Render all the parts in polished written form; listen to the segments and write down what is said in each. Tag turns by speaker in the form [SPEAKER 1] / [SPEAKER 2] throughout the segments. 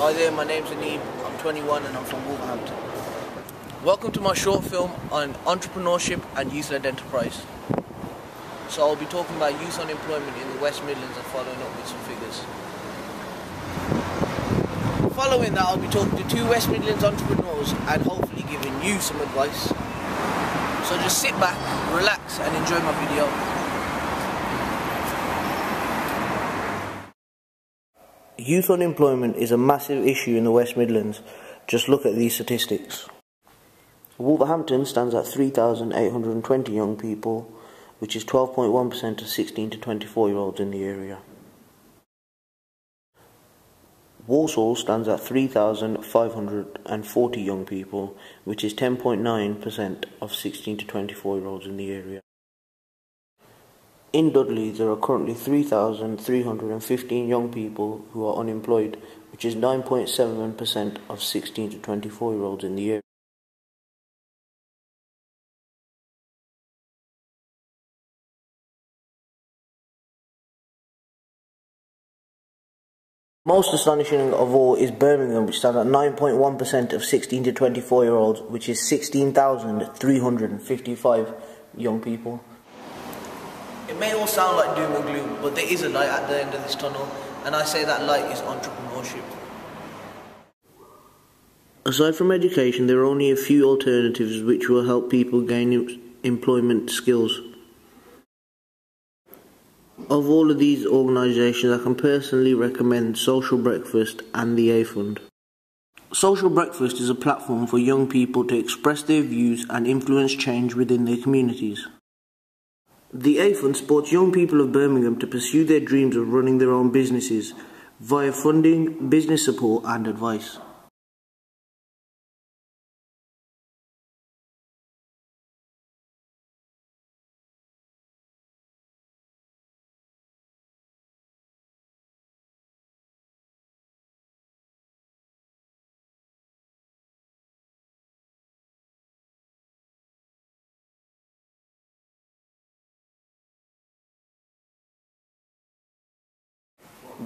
[SPEAKER 1] Hi there, my name's Aneeb, I'm 21 and I'm from Wolverhampton. Welcome to my short film on entrepreneurship and youth-led enterprise. So I'll be talking about youth unemployment in the West Midlands and following up with some figures. Following that, I'll be talking to two West Midlands entrepreneurs and hopefully giving you some advice. So just sit back, relax and enjoy my video. Youth unemployment is a massive issue in the West Midlands. Just look at these statistics. Wolverhampton stands at 3,820 young people, which is 12.1% of 16 to 24-year-olds in the area. Walsall stands at 3,540 young people, which is 10.9% of 16 to 24-year-olds in the area. In Dudley, there are currently 3,315 young people who are unemployed, which is 9.7% of 16 to 24-year-olds in the area. Most astonishing of all is Birmingham, which stands at 9.1% of 16 to 24-year-olds, which is 16,355 young people. It may all sound like doom and gloom, but there is a light at the end of this tunnel, and I say that light is entrepreneurship. Aside from education, there are only a few alternatives which will help people gain employment skills. Of all of these organisations, I can personally recommend Social Breakfast and the A Fund. Social Breakfast is a platform for young people to express their views and influence change within their communities. The A Fund supports young people of Birmingham to pursue their dreams of running their own businesses via funding, business support and advice.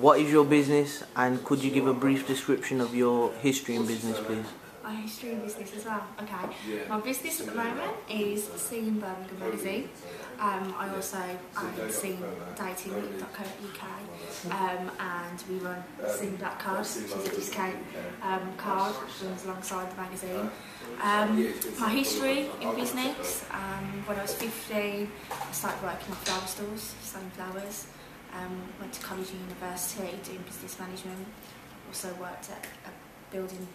[SPEAKER 1] What is your business, and could you give a brief description of your history in business, please?
[SPEAKER 2] My history in business as well. Okay. My business at the moment is Scene Birmingham magazine. I also own Scene Dating.co.uk, and we run Scene Black Card, which is a discount card that runs alongside the magazine. My history in business, when I was 15, I started working in flower stores, selling flowers. Went to college and university doing business management. Also worked at a building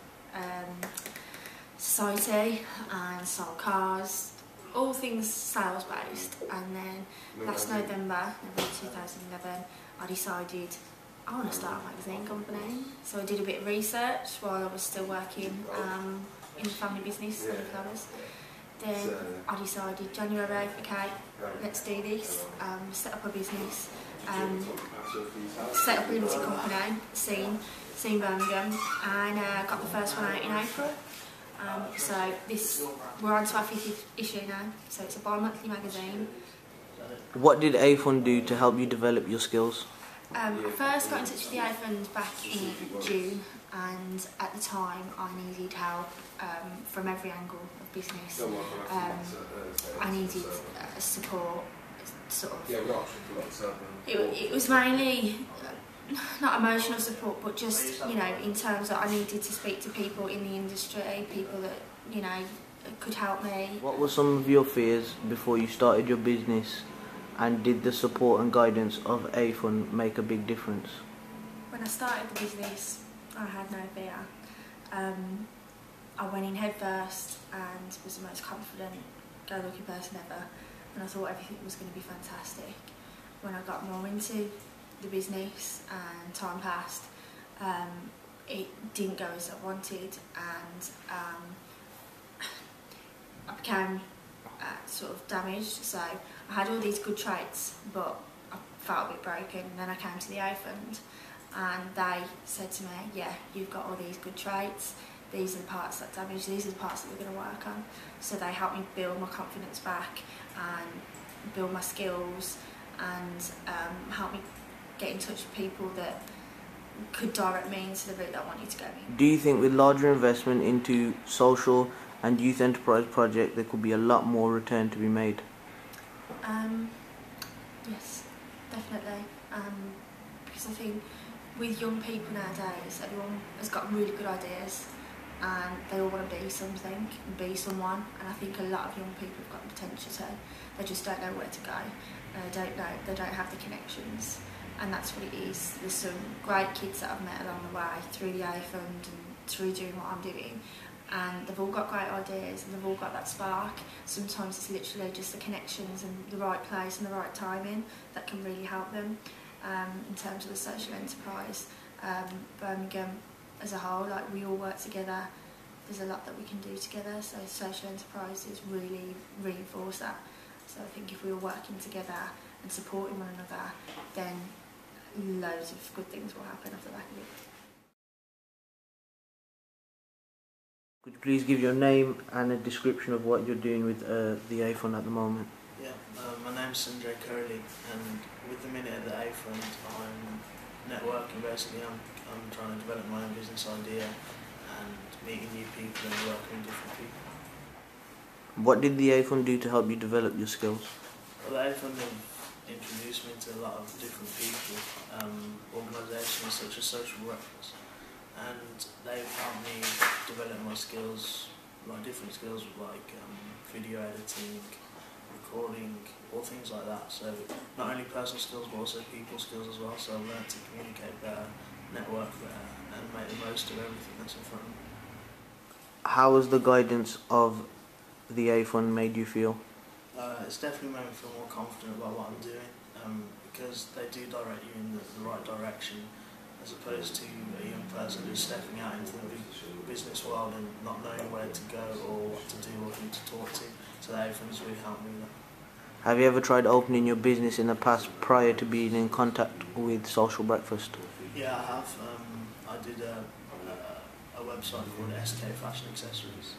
[SPEAKER 2] society and sold cars, all things sales based. And then last November 2011, I decided I want to start a magazine company. So I did a bit of research while I was still working in the family business, selling flowers. Then I decided January, okay, let's do this, set up a business. Set up a limited company, Scene Birmingham, and got the first one out in April. So we're on to our 5th issue now, so it's a bi-monthly magazine.
[SPEAKER 1] What did A Fund do to help you develop your skills?
[SPEAKER 2] I first got in touch with the A Fund back in June, and at the time I needed help from every angle of business. I needed support. Sort of. It was mainly not emotional support, but just, you know, in terms that I needed to speak to people in the industry, people that, you know, could help me.
[SPEAKER 1] What were some of your fears before you started your business, and did the support and guidance of A Fund make a big difference?
[SPEAKER 2] When I started the business, I had no fear. I went in head first and was the most confident, go-lucky person ever. And I thought everything was going to be fantastic. When I got more into the business and time passed, it didn't go as I wanted, and I became sort of damaged. So I had all these good traits, but I felt a bit broken. And then I came to the A Fund, and they said to me, yeah, you've got all these good traits, these are the parts that damage, these are the parts that we're going to work on. So they helped me build my confidence back and build my skills, and help me get in touch with people that could direct me into the route that I want you to go in.
[SPEAKER 1] Do you think with larger investment into social and youth enterprise project there could be a lot more return to be made?
[SPEAKER 2] Yes, definitely. Because I think with young people nowadays, everyone has got really good ideas and they all want to be something and be someone, and I think a lot of young people have got the potential to, they just don't know where to go, they don't have the connections, and that's what it is. There's some great kids that I've met along the way through the A Fund and through doing what I'm doing, and they've all got great ideas and they've all got that spark. Sometimes it's literally just the connections and the right place and the right timing that can really help them. In terms of the social enterprise, Birmingham as a whole, like we all work together, there's a lot that we can do together, so social enterprises really reinforce that. So I think if we were working together and supporting one another, then loads of good things will happen off the back of it.
[SPEAKER 1] Could you please give your name and a description of what you're doing with the A Fund at the moment?
[SPEAKER 3] Yeah, my name's Sanjay Kohli, and with the minute at the A Fund, I'm networking basically. I'm trying to develop my own business idea and meeting new people and working with different people.
[SPEAKER 1] What did the A Fund do to help you develop your skills?
[SPEAKER 3] Well, the A Fund have introduced me to a lot of different people, organisations such as Social Breakfast, and they've helped me develop my skills, like different skills like video editing, recording, all things like that. So not only personal skills but also people skills as well. So I've learned to communicate better, network better, and make the most of everything that's in front of me.
[SPEAKER 1] How has the guidance of the A Fund made you feel?
[SPEAKER 3] It's definitely made me feel more confident about what I'm doing, because they do direct you in the right direction, as opposed to a young person who's stepping out into the business world and not knowing where to go or what to do or who to talk to. So the A Fund's really helped me with that.
[SPEAKER 1] Have you ever tried opening your business in the past prior to being in contact with Social Breakfast?
[SPEAKER 3] Yeah, I have. I did a website called SK Fashion Accessories.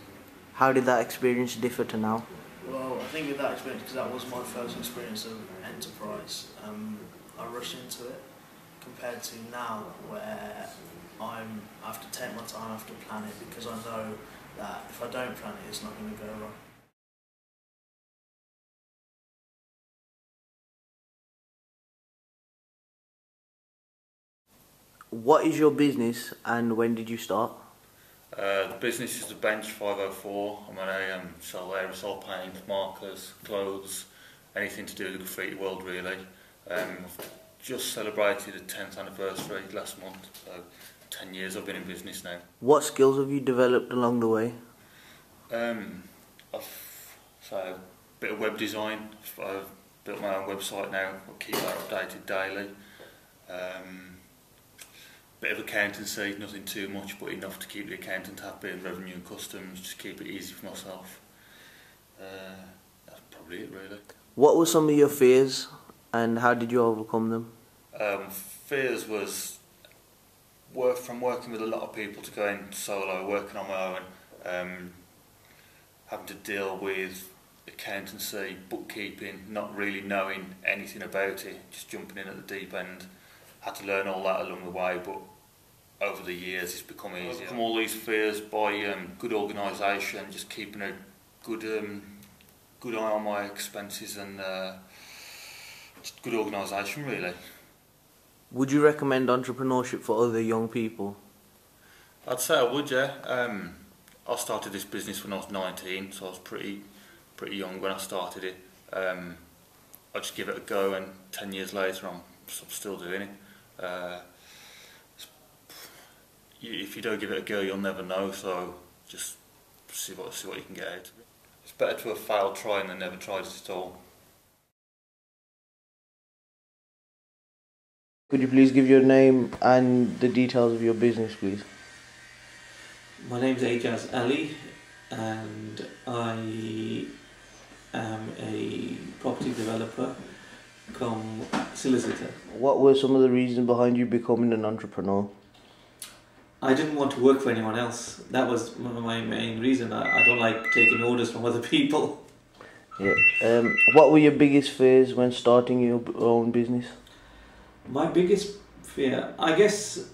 [SPEAKER 1] How did that experience differ to now?
[SPEAKER 3] Well, I think with that experience, because that was my first experience of enterprise, I rushed into it compared to now where I have to take my time, I have to plan it, because I know that if I don't plan it, it's not going to go wrong.
[SPEAKER 1] What is your business and when did you start?
[SPEAKER 4] The business is the Bench 504. I'm an sell aerosol paint, markers, clothes, anything to do with the graffiti world really. I've just celebrated the 10th anniversary last month, so 10 years I've been in business now.
[SPEAKER 1] What skills have you developed along the way?
[SPEAKER 4] I've a bit of web design. I've built my own website now. I keep that updated daily. Bit of accountancy, nothing too much, but enough to keep the accountant happy, and revenue and customs, just keep it easy for myself. That's probably it really.
[SPEAKER 1] What were some of your fears and how did you overcome them?
[SPEAKER 4] Fears was from working with a lot of people to going solo, working on my own, having to deal with accountancy, bookkeeping, not really knowing anything about it, just jumping in at the deep end. Had to learn all that along the way, but over the years it's become easier. I've overcome all these fears by good organisation, just keeping a good eye on my expenses and just good organisation really.
[SPEAKER 1] Would you recommend entrepreneurship for other young people?
[SPEAKER 4] I'd say I would, yeah. I started this business when I was 19, so I was pretty young when I started it. I just give it a go, and 10 years later I'm still doing it. If you don't give it a go, you'll never know, so just see what you can get out of it. It's better to have failed trying than never tried it at all.
[SPEAKER 1] Could you please give your name and the details of your business, please?
[SPEAKER 5] My name's Aneeb Ali, and I am a property developer come solicitor.
[SPEAKER 1] What were some of the reasons behind you becoming an entrepreneur?
[SPEAKER 5] I didn't want to work for anyone else. That was my main reason. I don't like taking orders from other people.
[SPEAKER 1] Yeah. What were your biggest fears when starting your own business?
[SPEAKER 5] My biggest fear, I guess,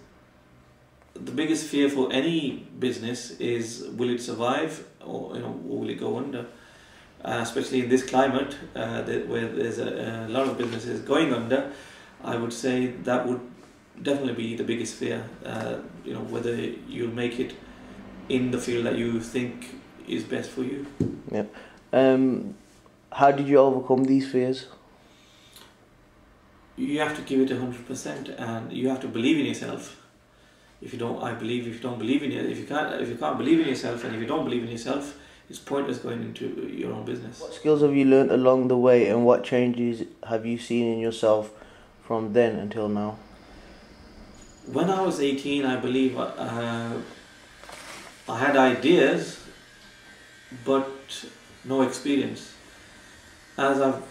[SPEAKER 5] the biggest fear for any business is, will it survive, or will it go under? Especially in this climate, where there's a lot of businesses going under, I would say that would definitely be the biggest fear. Whether you make it in the field that you think is best for you.
[SPEAKER 1] Yeah. How did you overcome these fears?
[SPEAKER 5] You have to give it 100%, and you have to believe in yourself. If you don't believe in it, if you can't believe in yourself, and if you don't believe in yourself, it's pointless going into your own business.
[SPEAKER 1] What skills have you learnt along the way, and what changes have you seen in yourself from then until now?
[SPEAKER 5] When I was 18, I believe I had ideas, but no experience. As I've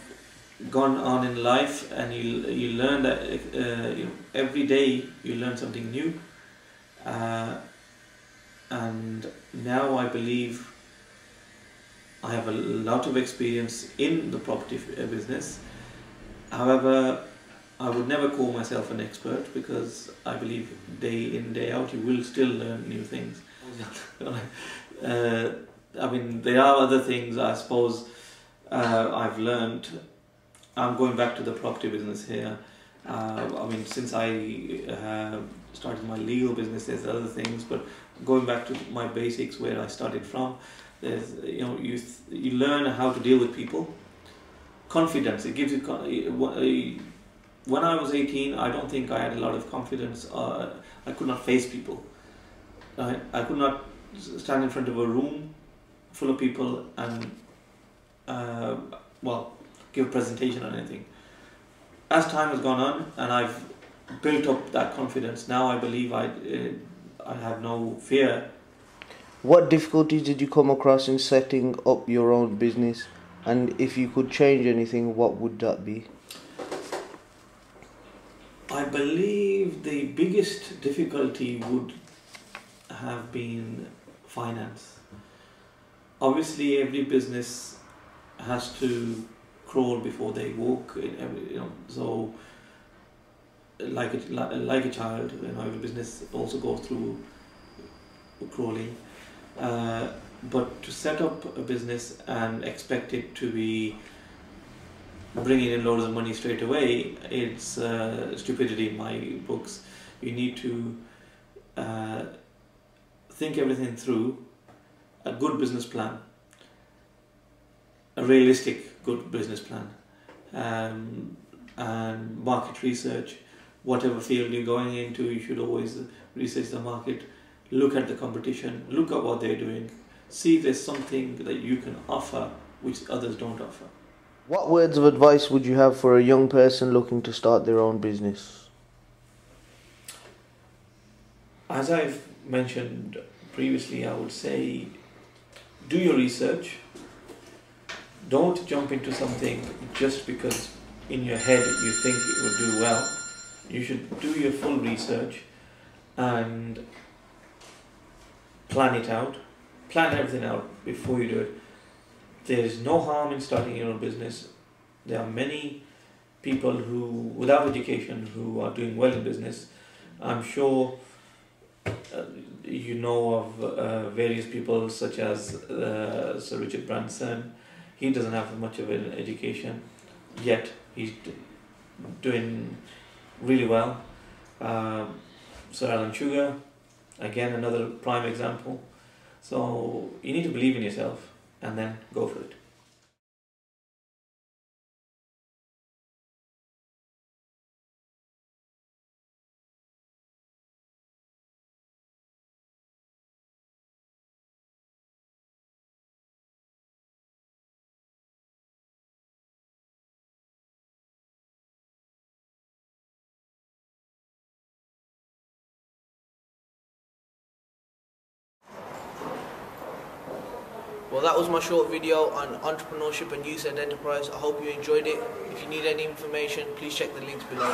[SPEAKER 5] gone on in life, and you learn that every day you learn something new, and now I believe I have a lot of experience in the property business. However, I would never call myself an expert, because I believe day in, day out you will still learn new things. There are other things I suppose I've learned. I'm going back to the property business here. Since I started my legal business, there's other things, but going back to my basics where I started from, there's you learn how to deal with people. Confidence, it gives you. When I was 18, I don't think I had a lot of confidence. I could not face people. I could not stand in front of a room full of people and give a presentation or anything. As time has gone on and I've built up that confidence, now I believe I have no fear.
[SPEAKER 1] What difficulties did you come across in setting up your own business, and if you could change anything, what would that be?
[SPEAKER 5] I believe the biggest difficulty would have been finance. Obviously, every business has to crawl before they walk. So like a child, every business also goes through crawling. But to set up a business and expect it to be bringing in loads of money straight away, it's stupidity in my books. You need to think everything through, a good business plan, a realistic good business plan, and market research. Whatever field you're going into, you should always research the market, look at the competition, look at what they're doing, see if there's something that you can offer which others don't offer.
[SPEAKER 1] What words of advice would you have for a young person looking to start their own business?
[SPEAKER 5] As I've mentioned previously, I would say do your research. Don't jump into something just because in your head you think it will do well. You should do your full research and plan it out. Plan everything out before you do it. There is no harm in starting your own business. There are many people who, without education, who are doing well in business. I'm sure you know of various people such as Sir Richard Branson. He doesn't have much of an education, yet he's doing really well. Sir Alan Sugar, again another prime example. So you need to believe in yourself and then go for it.
[SPEAKER 1] Well, that was my short video on entrepreneurship and youth and enterprise. I hope you enjoyed it. If you need any information, please check the links below.